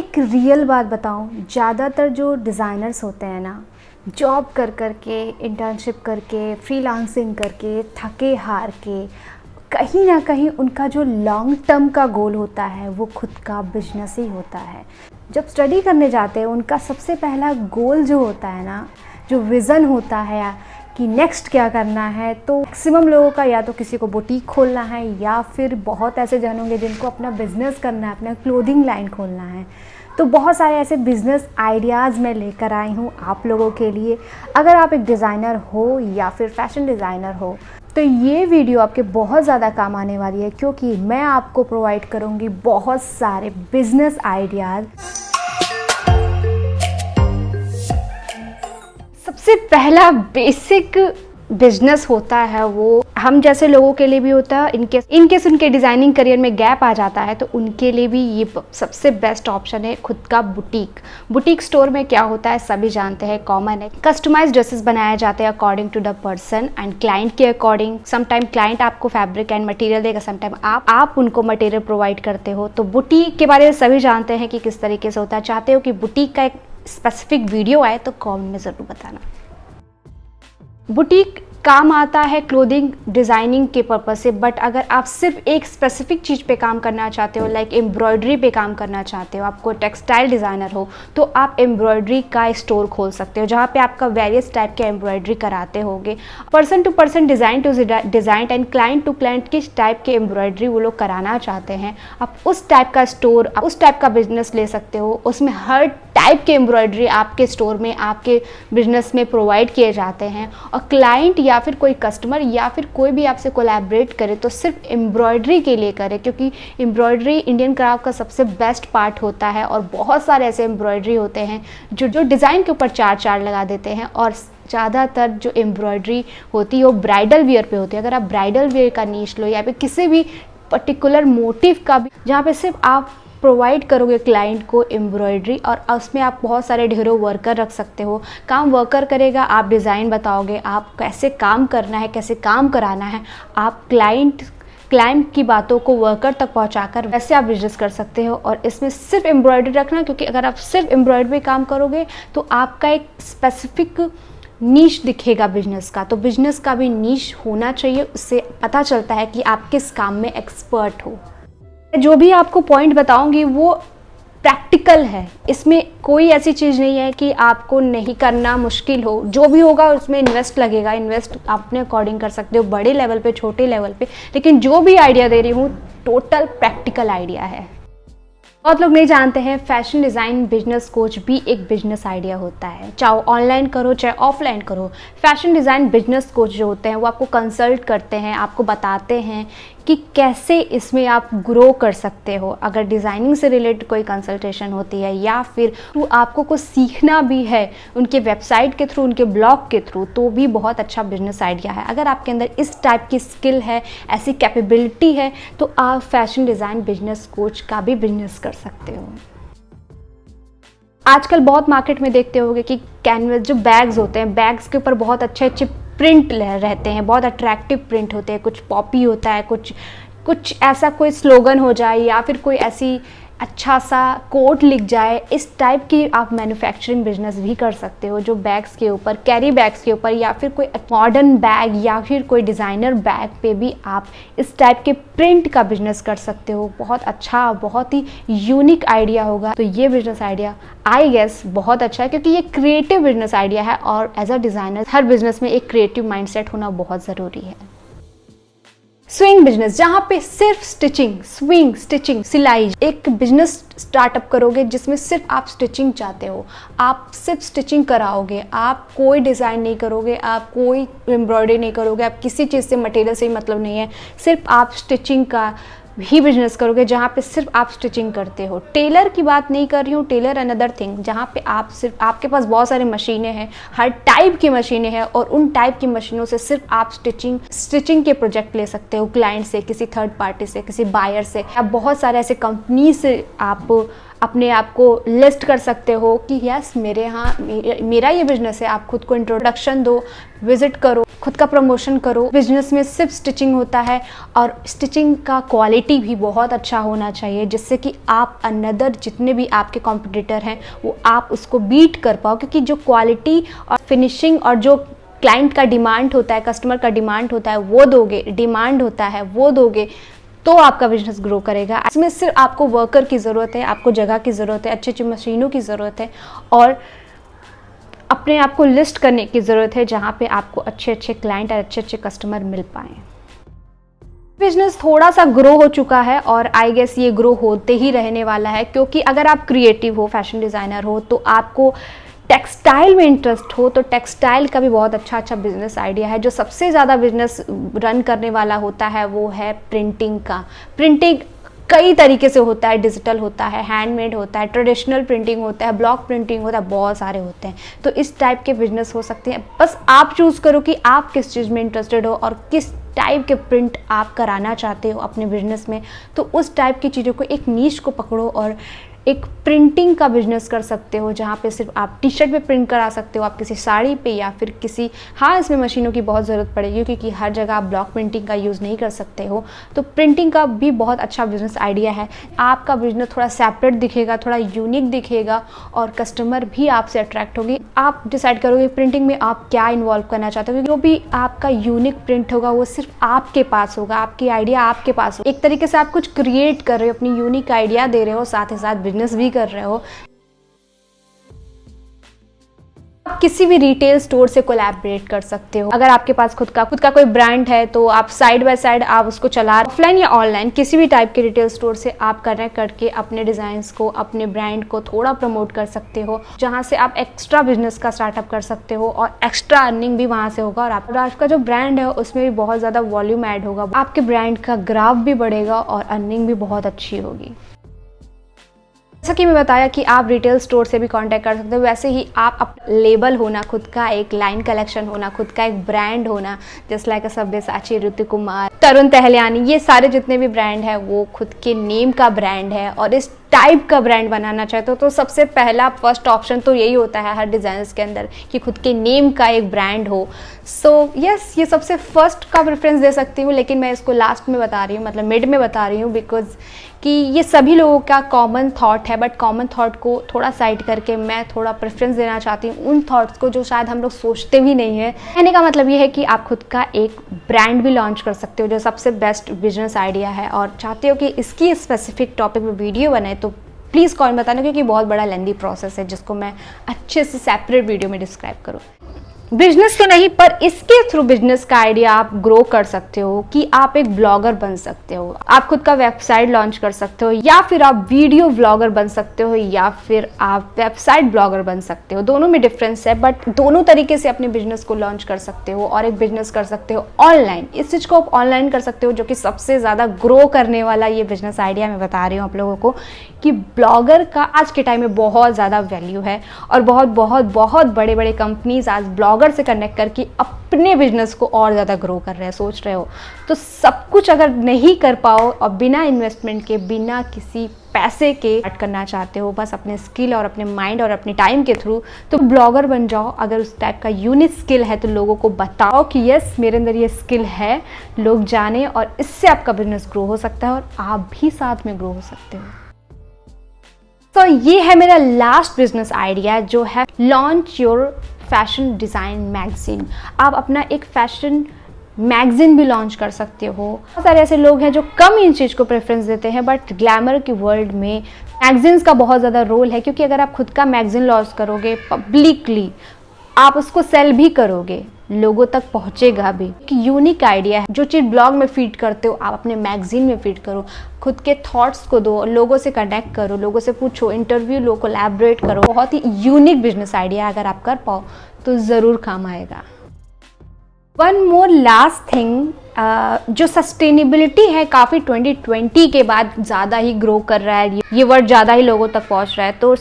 एक रियल बात बताऊं, ज़्यादातर जो डिज़ाइनर्स होते हैं ना, जॉब कर कर के, इंटर्नशिप करके, फ्रीलांसिंग करके, थके हार के, कहीं ना कहीं उनका जो लॉन्ग टर्म का गोल होता है वो खुद का बिजनेस ही होता है। जब स्टडी करने जाते हैं उनका सबसे पहला गोल जो होता है ना, जो विज़न होता है कि नेक्स्ट क्या करना है, तो मैक्सिमम लोगों का या तो किसी को बुटीक खोलना है या फिर बहुत ऐसे जन होंगे जिनको अपना बिजनेस करना है, अपना क्लोथिंग लाइन खोलना है। तो बहुत सारे ऐसे बिज़नेस आइडियाज़ मैं लेकर आई हूँ आप लोगों के लिए। अगर आप एक डिज़ाइनर हो या फिर फैशन डिज़ाइनर हो तो ये वीडियो आपके बहुत ज़्यादा काम आने वाली है, क्योंकि मैं आपको प्रोवाइड करूँगी बहुत सारे बिज़नेस आइडियाज़। सबसे पहला बेसिक बिजनेस होता है वो हम जैसे लोगों के लिए भी होता है। इनकेस उनके डिज़ाइनिंग करियर में गैप आ जाता है तो उनके लिए भी ये सबसे बेस्ट ऑप्शन है खुद का बुटीक स्टोर में क्या होता है सभी जानते हैं, कॉमन है। कस्टमाइज ड्रेसेस बनाए जाते हैं according to the person and client के अकॉर्डिंग। समटाइम क्लाइंट आपको फैब्रिक एंड मटेरियल देगा, समटाइम आप उनको मटेरियल प्रोवाइड करते हो। तो बुटीक के बारे में सभी जानते हैं कि किस तरीके से होता है। चाहते हो कि बुटीक का एक स्पेसिफिक वीडियो आए तो कमेंट में ज़रूर बताना। बुटीक काम आता है क्लोथिंग डिज़ाइनिंग के पर्पज़ से, बट अगर आप सिर्फ एक स्पेसिफिक चीज़ पे काम करना चाहते हो, लाइक एम्ब्रॉयडरी पे काम करना चाहते हो, आपको टेक्सटाइल डिज़ाइनर हो, तो आप एम्ब्रॉयडरी का स्टोर खोल सकते हो जहाँ पे आपका वेरियस टाइप के एम्ब्रॉयडरी कराते होगे। Person to person, design to design and client to client किस टाइप के एम्ब्रॉयडरी वो लोग कराना चाहते हैं, आप उस टाइप का स्टोर, उस टाइप का बिजनेस ले सकते हो। उसमें हर टाइप के एम्ब्रॉयडरी आपके स्टोर में, आपके बिजनेस में प्रोवाइड किए जाते हैं। और क्लाइंट या फिर कोई कस्टमर या फिर कोई भी आपसे कोलैबोरेट करे तो सिर्फ एम्ब्रॉयडरी के लिए करे, क्योंकि एम्ब्रॉयडरी इंडियन क्राफ्ट का सबसे बेस्ट पार्ट होता है। और बहुत सारे ऐसे एम्ब्रॉयडरी होते हैं जो डिज़ाइन के ऊपर चार लगा देते हैं। और ज़्यादातर जो एम्ब्रॉयडरी होती है वो ब्राइडल वियर पे होती है। अगर आप ब्राइडल वियर का नीश लो या फिर किसी भी पर्टिकुलर मोटिव का भी, जहाँ पे सिर्फ आप प्रोवाइड करोगे क्लाइंट को एम्ब्रॉयडरी, और उसमें आप बहुत सारे ढेरों वर्कर रख सकते हो। काम वर्कर करेगा, आप डिज़ाइन बताओगे, आप कैसे काम करना है, कैसे काम कराना है, आप क्लाइंट की बातों को वर्कर तक पहुंचाकर वैसे आप बिजनेस कर सकते हो। और इसमें सिर्फ एम्ब्रॉयडरी रखना, क्योंकि अगर आप सिर्फ एम्ब्रॉयडरी पे काम करोगे तो आपका एक स्पेसिफिक नीश दिखेगा बिजनेस का। तो बिजनेस का भी नीश होना चाहिए, उससे पता चलता है कि आप किस काम में एक्सपर्ट हो। जो भी आपको पॉइंट बताऊंगी वो प्रैक्टिकल है, इसमें कोई ऐसी चीज़ नहीं है कि आपको नहीं करना मुश्किल हो। जो भी होगा उसमें इन्वेस्ट लगेगा, इन्वेस्ट आप अपने अकॉर्डिंग कर सकते हो, बड़े लेवल पे, छोटे लेवल पे, लेकिन जो भी आइडिया दे रही हूँ टोटल प्रैक्टिकल आइडिया है। बहुत लोग नहीं जानते हैं फैशन डिज़ाइन बिजनेस कोच भी एक बिजनेस आइडिया होता है। चाहे ऑनलाइन करो चाहे ऑफलाइन करो, फैशन डिज़ाइन बिजनेस कोच जो होते हैं वो आपको कंसल्ट करते हैं, आपको बताते हैं कि कैसे इसमें आप ग्रो कर सकते हो। अगर डिज़ाइनिंग से रिलेटेड कोई कंसल्टेशन होती है या फिर आपको कुछ सीखना भी है उनके वेबसाइट के थ्रू, उनके ब्लॉग के थ्रू, तो भी बहुत अच्छा बिजनेस आइडिया है। अगर आपके अंदर इस टाइप की स्किल है, ऐसी कैपेबिलिटी है, तो आप फैशन डिज़ाइन बिजनेस कोच का भी बिजनेस कर सकते हो। आजकल बहुत मार्केट में देखते होंगे कि कैनवस जो बैग्स होते हैं, बैग्स के ऊपर बहुत अच्छे अच्छे प्रिंट रहते हैं, बहुत अट्रैक्टिव प्रिंट होते हैं। कुछ पॉपी होता है, कुछ ऐसा कोई स्लोगन हो जाए या फिर कोई ऐसी अच्छा सा कोट लिख जाए। इस टाइप की आप मैन्युफैक्चरिंग बिजनेस भी कर सकते हो, जो बैग्स के ऊपर, कैरी बैग्स के ऊपर, या फिर कोई मॉडर्न बैग या फिर कोई डिज़ाइनर बैग पे भी आप इस टाइप के प्रिंट का बिजनेस कर सकते हो। बहुत अच्छा, बहुत ही यूनिक आइडिया होगा। तो ये बिजनेस आइडिया आई गेस बहुत अच्छा है, क्योंकि ये क्रिएटिव बिजनेस आइडिया है। और एज अ डिज़ाइनर हर बिजनेस में एक क्रिएटिव माइंडसेट होना बहुत ज़रूरी है। स्विंग बिजनेस, जहाँ पे सिर्फ स्टिचिंग, स्विंग, स्टिचिंग, सिलाई, एक बिजनेस स्टार्टअप करोगे जिसमें सिर्फ आप स्टिचिंग चाहते हो, आप सिर्फ स्टिचिंग कराओगे, आप कोई डिज़ाइन नहीं करोगे, आप कोई एम्ब्रॉयडरी नहीं करोगे, आप किसी चीज़ से, मटेरियल से मतलब नहीं है, सिर्फ आप स्टिचिंग का ही बिजनेस करोगे, जहाँ पे सिर्फ आप स्टिचिंग करते हो। टेलर की बात नहीं कर रही हूँ, टेलर अनदर थिंग, जहाँ पे आप सिर्फ, आपके पास बहुत सारी मशीनें हैं, हर टाइप की मशीनें हैं, और उन टाइप की मशीनों से सिर्फ आप स्टिचिंग के प्रोजेक्ट ले सकते हो, क्लाइंट से, किसी थर्ड पार्टी से, किसी बायर से, या बहुत सारे ऐसे कंपनी से आप अपने आप को लिस्ट कर सकते हो कि यस मेरे यहाँ मेरा ये बिजनेस है। आप खुद को इंट्रोडक्शन दो, विजिट करो, खुद का प्रमोशन करो। बिजनेस में सिर्फ स्टिचिंग होता है और स्टिचिंग का क्वालिटी भी बहुत अच्छा होना चाहिए, जिससे कि आप अनदर जितने भी आपके कॉम्पिटिटर हैं वो आप उसको बीट कर पाओ, क्योंकि जो क्वालिटी और फिनिशिंग और जो क्लाइंट का डिमांड होता है, कस्टमर का डिमांड होता है वो दोगे, डिमांड होता है वो दोगे, तो आपका बिजनेस ग्रो करेगा। इसमें सिर्फ आपको वर्कर की ज़रूरत है, आपको जगह की ज़रूरत है, अच्छी अच्छी मशीनों की ज़रूरत है और अपने आप को लिस्ट करने की ज़रूरत है, जहाँ पे आपको अच्छे अच्छे क्लाइंट और अच्छे अच्छे कस्टमर मिल पाएँ। बिजनेस थोड़ा सा ग्रो हो चुका है और आई गेस ये ग्रो होते ही रहने वाला है, क्योंकि अगर आप क्रिएटिव हो, फैशन डिज़ाइनर हो, तो आपको टेक्सटाइल में इंटरेस्ट हो तो टेक्सटाइल का भी बहुत अच्छा बिजनेस आइडिया है। जो सबसे ज़्यादा बिजनेस रन करने वाला होता है वो है प्रिंटिंग का। प्रिंटिंग कई तरीके से होता है, डिजिटल होता है, हैंडमेड होता है, ट्रेडिशनल प्रिंटिंग होता है, ब्लॉक प्रिंटिंग होता है, बहुत सारे होते हैं। तो इस टाइप के बिजनेस हो सकते हैं। बस आप चूज़ करो कि आप किस चीज़ में इंटरेस्टेड हो और किस टाइप के प्रिंट आप कराना चाहते हो अपने बिजनेस में। तो उस टाइप की चीज़ों को, एक नीश को पकड़ो और एक प्रिंटिंग का बिजनेस कर सकते हो, जहाँ पे सिर्फ आप टी शर्ट पे प्रिंट करा सकते हो, आप किसी साड़ी पे या फिर किसी, हाँ इसमें मशीनों की बहुत ज़रूरत पड़ेगी क्योंकि हर जगह आप ब्लॉक प्रिंटिंग का यूज़ नहीं कर सकते हो। तो प्रिंटिंग का भी बहुत अच्छा बिजनेस आइडिया है। आपका बिजनेस थोड़ा सेपरेट दिखेगा, थोड़ा यूनिक दिखेगा और कस्टमर भी आपसे अट्रैक्ट होगी। आप डिसाइड करोगे प्रिंटिंग में आप क्या इन्वॉल्व करना चाहते हो, जो भी आपका यूनिक प्रिंट होगा वो सिर्फ आपके पास होगा, आपकी आइडिया आपके पास हो। एक तरीके से आप कुछ क्रिएट कर रहे हो, अपनी यूनिक आइडिया दे रहे हो, साथ ही साथ बिजनेस भी कर रहे हो। आप किसी भी रिटेल स्टोर से कोलैबोरेट कर सकते हो। अगर आपके पास खुद का कोई ब्रांड है तो आप साइड बाय साइड आप उसको चला, ऑफलाइन या ऑनलाइन किसी भी टाइप के रिटेल स्टोर से आप कनेक्ट करके अपने डिजाइन्स को, अपने ब्रांड को थोड़ा प्रमोट कर सकते हो, जहां से आप एक्स्ट्रा बिजनेस का स्टार्टअप कर सकते हो और एक्स्ट्रा अर्निंग भी वहां से होगा। और आपका जो ब्रांड है उसमें भी बहुत ज़्यादा वॉल्यूम ऐड होगा, आपके ब्रांड का ग्राफ भी बढ़ेगा और अर्निंग भी बहुत अच्छी होगी। जैसा कि मैं बताया कि आप रिटेल स्टोर से भी कांटेक्ट कर सकते हो, वैसे ही आप लेबल होना, खुद का एक लाइन कलेक्शन होना, खुद का एक ब्रांड होना, जैसे लाइक सब्यसाची, ऋतु कुमार, तरुण तहलियानी, ये सारे जितने भी ब्रांड है वो खुद के नेम का ब्रांड है और इस टाइप का ब्रांड बनाना चाहते हो तो सबसे पहला फर्स्ट ऑप्शन तो यही होता है हर डिज़ाइनर्स के अंदर कि खुद के नेम का एक ब्रांड हो। सो यस, ये सबसे फर्स्ट का प्रेफरेंस दे सकती हूँ, लेकिन मैं इसको लास्ट में बता रही हूँ, मतलब मिड में बता रही हूँ, बिकॉज कि ये सभी लोगों का कॉमन थॉट है। बट कॉमन थॉट को थोड़ा साइड करके मैं थोड़ा प्रेफरेंस देना चाहती हूँ उन थॉट्स को जो शायद हम लोग सोचते भी नहीं है। कहने का मतलब ये है कि आप खुद का एक ब्रांड भी लॉन्च कर सकते हो, जो सबसे बेस्ट बिजनेस आइडिया है, और चाहते हो कि इसकी स्पेसिफिक टॉपिक में वीडियो बनाए तो प्लीज़ कॉमेंट बताना, क्योंकि बहुत बड़ा लेंदी प्रोसेस है जिसको मैं अच्छे से सेपरेट वीडियो में डिस्क्राइब करूँ। बिजनेस तो नहीं, पर इसके थ्रू बिजनेस का आइडिया आप ग्रो कर सकते हो कि आप एक ब्लॉगर बन सकते हो, आप खुद का वेबसाइट लॉन्च कर सकते हो, या फिर आप वीडियो ब्लॉगर बन सकते हो, या फिर आप वेबसाइट ब्लॉगर बन सकते हो। दोनों में डिफरेंस है, बट दोनों तरीके से अपने बिजनेस को लॉन्च कर सकते हो और एक बिजनेस कर सकते हो ऑनलाइन। इस चीज़ को आप ऑनलाइन कर सकते हो, जो कि सबसे ज़्यादा ग्रो करने वाला ये बिजनेस आइडिया मैं बता रही हूँ आप लोगों को कि ब्लॉगर का आज के टाइम में बहुत ज़्यादा वैल्यू है और बहुत बहुत बहुत बड़े बड़े कंपनीज आज ब्लॉगर से कनेक्ट करके अपने बिजनेस को और ज़्यादा ग्रो कर रहे हैं। सोच रहे हो तो सब कुछ अगर नहीं कर पाओ और बिना इन्वेस्टमेंट के, बिना किसी पैसे के स्टार्ट करना चाहते हो, बस अपने स्किल और अपने माइंड और अपने टाइम के थ्रू, तो ब्लॉगर बन जाओ। अगर उस टाइप का यूनिक स्किल है तो लोगों को बताओ कि यस मेरे अंदर ये स्किल है, लोग जाने, और इससे आपका बिजनेस ग्रो हो सकता है और आप भी साथ में ग्रो हो सकते हो। तो ये है मेरा लास्ट बिजनेस आइडिया, जो है launch your fashion design magazine. आप अपना एक फैशन मैगजीन भी लॉन्च कर सकते हो। बहुत सारे ऐसे लोग हैं जो कम इन चीज़ को प्रेफरेंस देते हैं, बट ग्लैमर की वर्ल्ड में मैगजीन्स का बहुत ज़्यादा रोल है, क्योंकि अगर आप खुद का मैगजीन लॉन्च करोगे पब्लिकली, आप उसको सेल भी करोगे, लोगों तक पहुंचेगा भी। एक यूनिक आइडिया है, जो चीज़ ब्लॉग में फीड करते हो आप अपने मैगजीन में फीड करो, खुद के थॉट्स को दो, लोगों से कनेक्ट करो, लोगों से पूछो, इंटरव्यू लो, कोलैबोरेट करो। बहुत ही यूनिक बिजनेस आइडिया अगर आप कर पाओ तो ज़रूर काम आएगा। वन मोर लास्ट थिंग जो सस्टेनेबिलिटी है काफ़ी 2020 के बाद ज़्यादा ही ग्रो कर रहा है, ये वर्ड ज़्यादा ही लोगों तक पहुंच रहा है। तो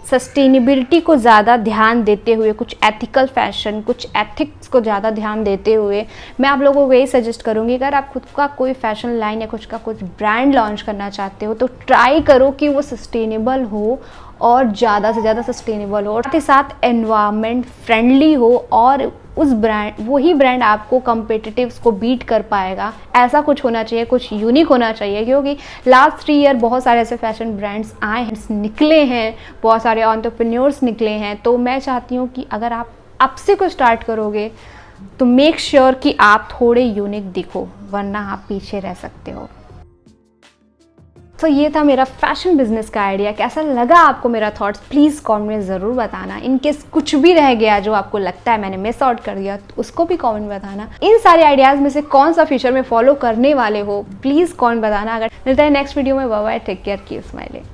सस्टेनेबिलिटी को ज़्यादा ध्यान देते हुए, कुछ एथिकल फैशन, कुछ एथिक्स को ज़्यादा ध्यान देते हुए मैं आप लोगों को यही सजेस्ट करूँगी, अगर आप खुद का कोई फैशन लाइन या कुछ ब्रांड लॉन्च करना चाहते हो तो ट्राई करो कि वो सस्टेनेबल हो और ज़्यादा से ज़्यादा सस्टेनेबल हो, साथ ही साथ एनवायरनमेंट फ्रेंडली हो, और वही ब्रांड आपको कम्पिटिटिव्स को बीट कर पाएगा। ऐसा कुछ होना चाहिए, कुछ यूनिक होना चाहिए, क्योंकि लास्ट 3 ईयर बहुत सारे ऐसे फैशन ब्रांड्स आए हैं, निकले हैं, बहुत सारे एंटरप्रेन्योर्स निकले हैं। तो मैं चाहती हूँ कि अगर आप अब से कुछ स्टार्ट करोगे तो मेक श्योर कि आप थोड़े यूनिक दिखो, वरना आप पीछे रह सकते हो। तो ये था मेरा फैशन बिजनेस का आइडिया। कैसा लगा आपको मेरा थॉट्स, प्लीज़ कमेंट में ज़रूर बताना। इनकेस कुछ भी रह गया जो आपको लगता है मैंने मिस आउट कर दिया तो उसको भी कमेंट में बताना। इन सारे आइडियाज़ में से कौन सा फ्यूचर में फॉलो करने वाले हो प्लीज़ कमेंट बताना। अगर मिलता है नेक्स्ट वीडियो में, bye bye, take care, keep smiling.